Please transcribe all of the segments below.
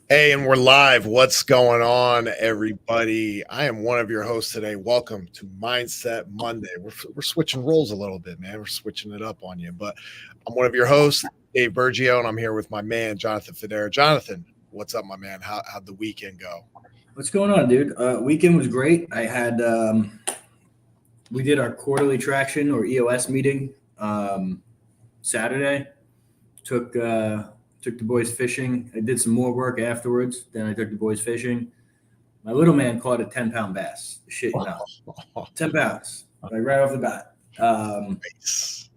Hey, and we're live. What's going on, everybody? I am one of your hosts today. Welcome to Mindset Monday. We're switching roles a little bit, man. We're switching it up on you. But I'm one of your hosts, Dave Bergio, and I'm here with my man, Jonathan Federa. Jonathan, what's up, my man? How'd the weekend go? What's going on, dude? Weekend was great. We did our quarterly traction or EOS meeting Saturday. Took the boys fishing. I did some more work afterwards. Then I took the boys fishing. My little man caught a 10-pound bass. Shit, 10 pounds, like right off the bat. Nice.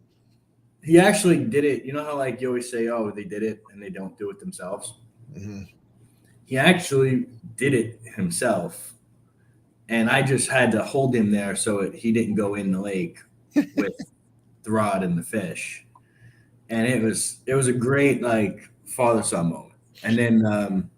He actually did it. You know how like you always say, "Oh, they did it," and they don't do it themselves. Mhm. He actually did it himself, and I just had to hold him there so he didn't go in the lake with the rod and the fish. And it was a great like father son moment. And then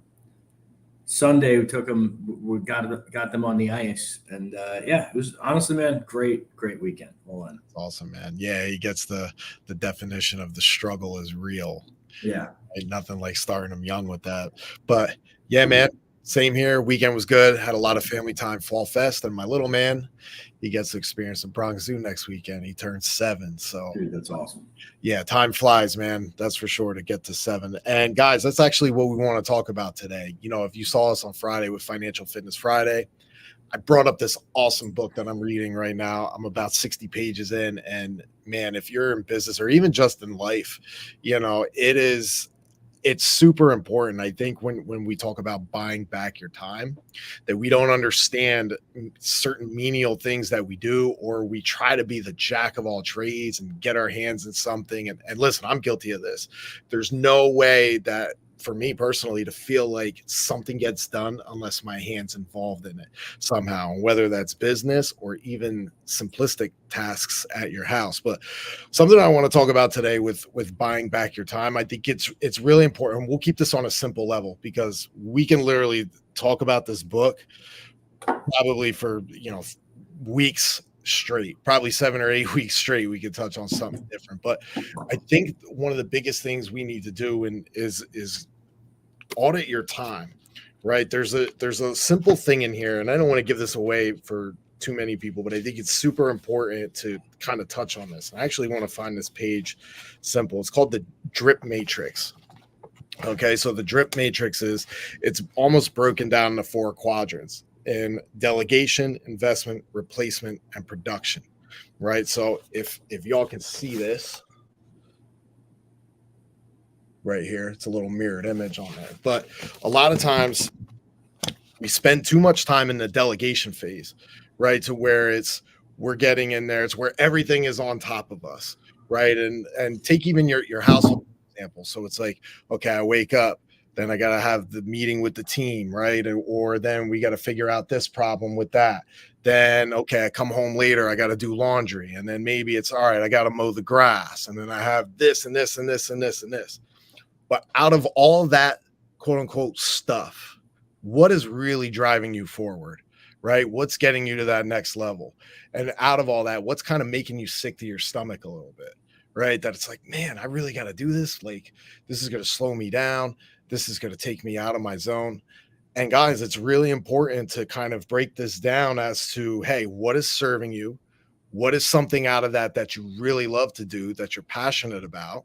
Sunday we took them, we got them on the ice, and yeah, it was honestly, man, great weekend all in. Awesome, man. Yeah, he gets the definition of the struggle is real. Yeah, Ain't nothing like starting them young with that. But yeah, man, same here. Weekend was good. Had a lot of family time, Fall Fest, and my little man, he gets to experience the Bronx Zoo next weekend. He turns 7. So dude, that's awesome. yeah, time flies, man. That's for sure to get to 7. And guys, that's actually what we want to talk about today. You know, if you saw us on Friday with Financial Fitness Friday, I brought up this awesome book that I'm reading right now. I'm about 60 pages in. And man, if you're in business or even just in life, you know, it's super important. I think when we talk about buying back your time, that we don't understand certain menial things that we do, or we try to be the jack of all trades and get our hands in something. And listen, I'm guilty of this. There's no way that for me personally to feel like something gets done unless my hands involved in it somehow, whether that's business or even simplistic tasks at your house. But something I want to talk about today with buying back your time, I think it's really important. We'll keep this on a simple level because we can literally talk about this book probably for weeks straight, probably 7 or 8 weeks straight. We could touch on something different, but I think one of the biggest things we need to do is audit your time. Right, there's a simple thing in here, and I don't want to give this away for too many people, but I think it's super important to kind of touch on this. I actually want to find this page simple. It's called the drip matrix. Okay, so the drip matrix it's almost broken down into 4 quadrants in delegation, investment, replacement, and production. Right. So if y'all can see this right here, it's a little mirrored image on there. But a lot of times we spend too much time in the delegation phase, right? To where we're getting in there, it's where everything is on top of us, right? And take even your household example. So it's like, okay, I wake up, then I got to have the meeting with the team, right? Or then we got to figure out this problem with that. Then okay, I come home later, I got to do laundry, and then maybe it's all right, I got to mow the grass, and then I have this and this and this and this and this. But out of all that quote unquote stuff, what is really driving you forward, right? What's getting you to that next level? And out of all that, what's kind of making you sick to your stomach a little bit, right? That it's like, man, I really got to do this. Like, this is going to slow me down. This is going to take me out of my zone. And guys, it's really important to kind of break this down as to, hey, what is serving you? What is something out of that you really love to do, that you're passionate about?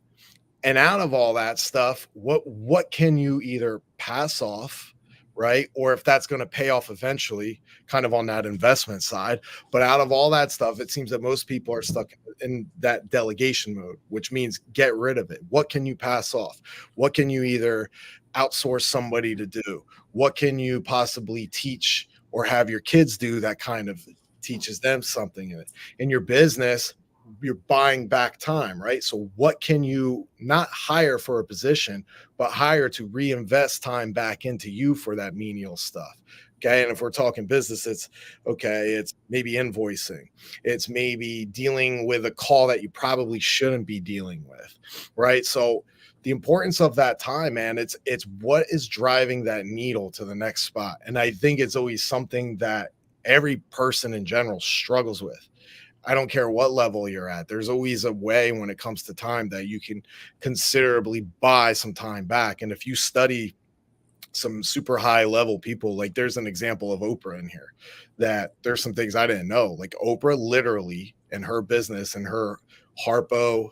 And out of all that stuff, what can you either pass off, right? Or if that's going to pay off eventually, kind of on that investment side. But out of all that stuff, it seems that most people are stuck in that delegation mode, which means get rid of it. What can you pass off? What can you either outsource somebody to do? What can you possibly teach or have your kids do that kind of teaches them something in your business? You're buying back time, right? So what can you not hire for a position, but hire to reinvest time back into you for that menial stuff? Okay. And if we're talking business, it's okay, it's maybe invoicing, it's maybe dealing with a call that you probably shouldn't be dealing with, right? So the importance of that time, man, it's what is driving that needle to the next spot. And I think it's always something that every person in general struggles with. I don't care what level you're at. There's always a way when it comes to time that you can considerably buy some time back. And if you study some super high level people, like there's an example of Oprah in here, that there's some things I didn't know. Like Oprah literally in her business and her Harpo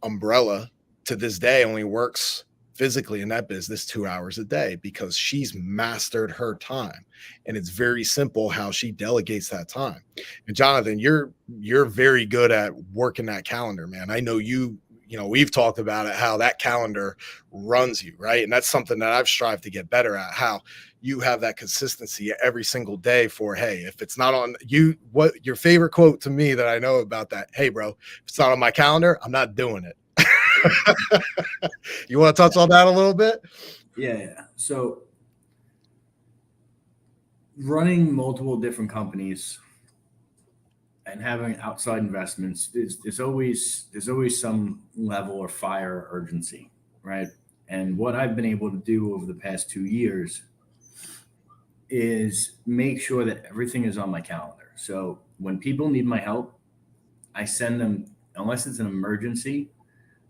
umbrella to this day only works physically in that business 2 hours a day because she's mastered her time. And it's very simple how she delegates that time. And Jonathan, you're very good at working that calendar, man. I know you know, we've talked about it, how that calendar runs you, right? And that's something that I've strived to get better at, how you have that consistency every single day for, hey, if it's not on you, what your favorite quote to me that I know about that, hey, bro, if it's not on my calendar, I'm not doing it. You want to touch on that a little bit? Yeah. So running multiple different companies and having outside investments there's always some level of fire urgency, right? And what I've been able to do over the past 2 years is make sure that everything is on my calendar. So when people need my help, I send them, unless it's an emergency,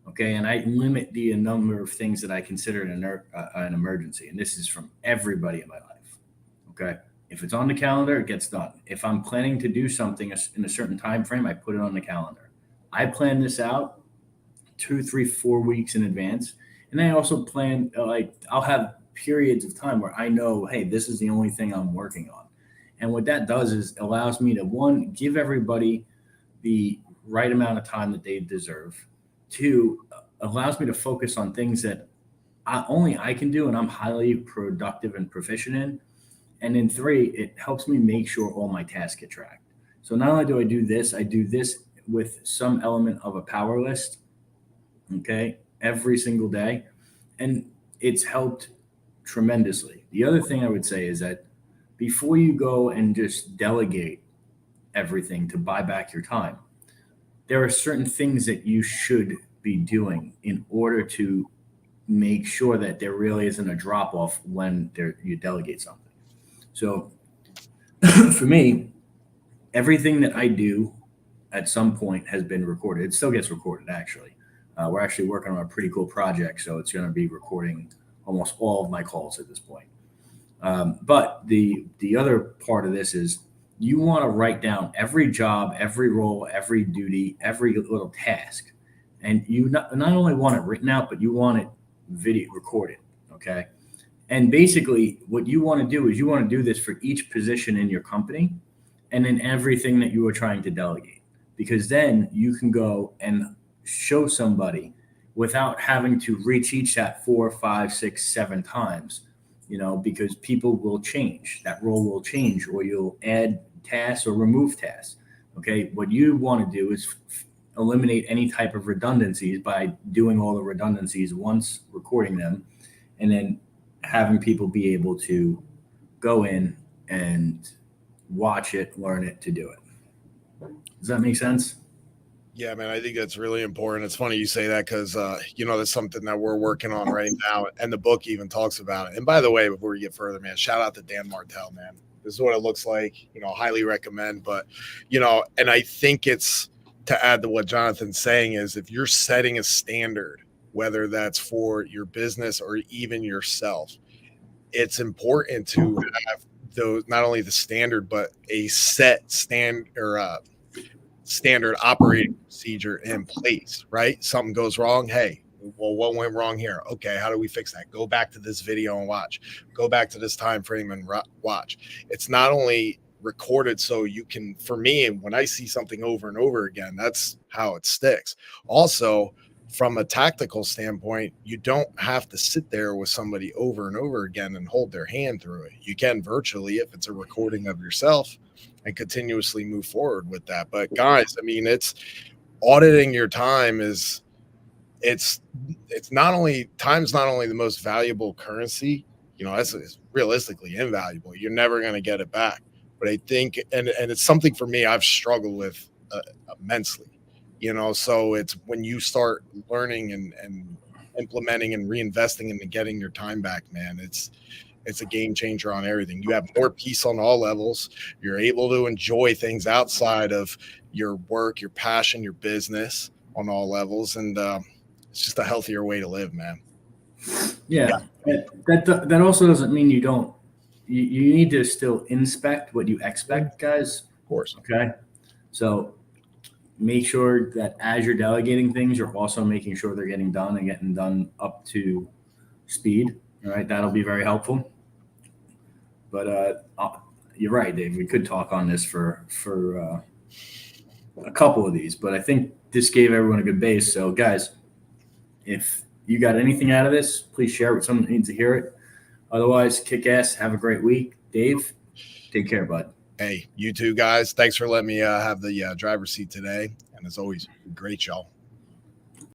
okay? And I limit the number of things that I consider an emergency. And this is from everybody in my life, okay? If it's on the calendar, it gets done. If I'm planning to do something in a certain time frame, I put it on the calendar. I plan this out 2, 3, 4 weeks in advance. And I also plan, like, I'll have periods of time where I know, hey, this is the only thing I'm working on. And what that does is allows me to, one, give everybody the right amount of time that they deserve. Two, allows me to focus on things that only I can do and I'm highly productive and proficient in. And then three, it helps me make sure all my tasks get tracked. So not only do I do this with some element of a power list, okay, every single day. And it's helped tremendously. The other thing I would say is that before you go and just delegate everything to buy back your time, there are certain things that you should be doing in order to make sure that there really isn't a drop off when you delegate something. So for me, everything that I do at some point has been recorded. It still gets recorded, actually. We're actually working on a pretty cool project, so it's going to be recording almost all of my calls at this point. But the other part of this is you want to write down every job, every role, every duty, every little task. And you not only want it written out, but you want it video recorded, okay? And basically what you want to do is you want to do this for each position in your company and then everything that you are trying to delegate, because then you can go and show somebody without having to reteach that 4, 5, 6, 7 times, because people will change. That role will change, or you'll add tasks or remove tasks. Okay. What you want to do is eliminate any type of redundancies by doing all the redundancies once, recording them, and then having people be able to go in and watch it, learn it to do it. Does that make sense? Yeah, man, I think that's really important. It's funny you say that because, that's something that we're working on right now. And the book even talks about it. And by the way, before we get further, man, shout out to Dan Martell, man. This is what it looks like, highly recommend. But, and I think it's to add to what Jonathan's saying is if you're setting a standard, whether that's for your business or even yourself, it's important to have those, not only the standard, but a set standard operating procedure in place, right? Something goes wrong. Hey, well, what went wrong here? Okay, how do we fix that? Go back to this video and watch. Go back to this time frame and watch. It's not only recorded so you can, for me, when I see something over and over again, that's how it sticks. Also, from a tactical standpoint, you don't have to sit there with somebody over and over again and hold their hand through it. You can virtually if it's a recording of yourself and continuously move forward with that. But guys, I mean, it's auditing your time it's not only time's not only the most valuable currency, it's realistically invaluable. You're never going to get it back. But I think, and it's something for me I've struggled with immensely. So it's when you start learning and implementing and reinvesting into getting your time back, man, it's a game changer on everything. You have more peace on all levels. You're able to enjoy things outside of your work, your passion, your business on all levels. And it's just a healthier way to live, man. Yeah. That also doesn't mean you don't, you need to still inspect what you expect, guys. Of course. Okay. So make sure that as you're delegating things, you're also making sure they're getting done and getting done up to speed. All right. That'll be very helpful. But you're right, Dave. We could talk on this for a couple of these, but I think this gave everyone a good base. So, guys, if you got anything out of this, please share it with someone that needs to hear it. Otherwise, kick ass. Have a great week. Dave, take care, bud. Hey, you too, guys. Thanks for letting me have the driver's seat today. And as always, great, y'all.